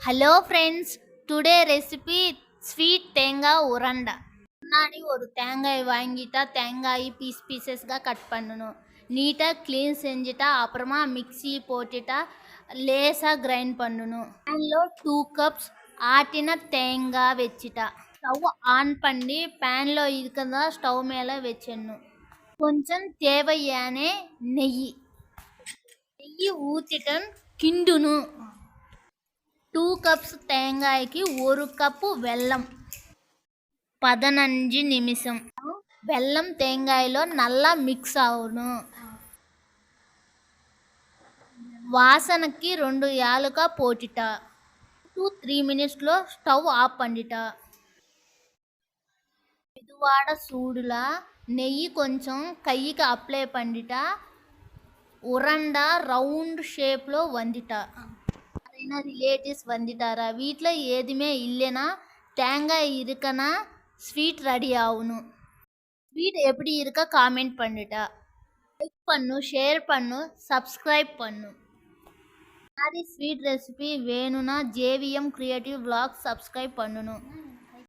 Hello friends, today recipe sweet தேங்காய் உருண்டை. முன்னாடி ஒரு தேங்காய் வாங்கிட்டா தேங்காய் பீசஸ்க்காக கட் பண்ணணும். நீட்டாக க்ளீன் செஞ்சுட்டா அப்புறமா மிக்ஸி போட்டுட்டா லேசாக கிரைண்ட் பண்ணணும். பேனில் 2 கப்ஸ் ஆட்டின தேங்காய் வச்சுட்டா ஸ்டவ் ஆன் பண்ணி பேனில் இருக்கிறதா ஸ்டவ் மேலே வச்சிடணும். கொஞ்சம் தேவையான நெய் ஊற்றிட்டு கிண்டணும். 2 கப்ஸ் தேங்காய்க்கு 1 கப்பு வெல்லம். 15 நிமிஷம் வெல்லம் தேங்காயிలో நல்லா మిక్స్ ஆகணும். వాసనకి 2 యాలకులు పోటిటా 2-3 మినిట్స్లో స్టవ్ ఆఫ్ பண்ணிட்டா. மெதுவான சூடுல நெய் கொஞ்சம் கைக்கு அப்ளை பண்ணிட்டா உருண்டை ரவுண்ட் ஷேப்ல வந்துட்டா. ரிலேட்டிவ்ஸ் வந்துட்டாரா, வீட்டில் எதுவுமே இல்லைன்னா தேங்காய் இருக்குன்னா ஸ்வீட் ரெடி ஆகணும். ஸ்வீட் எப்படி இருக்கா காமெண்ட் பண்ணிட்டா. லைக் பண்ணு, ஷேர் பண்ணு, சப்ஸ்கிரைப் பண்ணு. மாதிரி ஸ்வீட் ரெசிபி வேணும்னா ஜேவிஎம் கிரியேட்டிவ் விளாக் சப்ஸ்கிரைப் பண்ணணும்.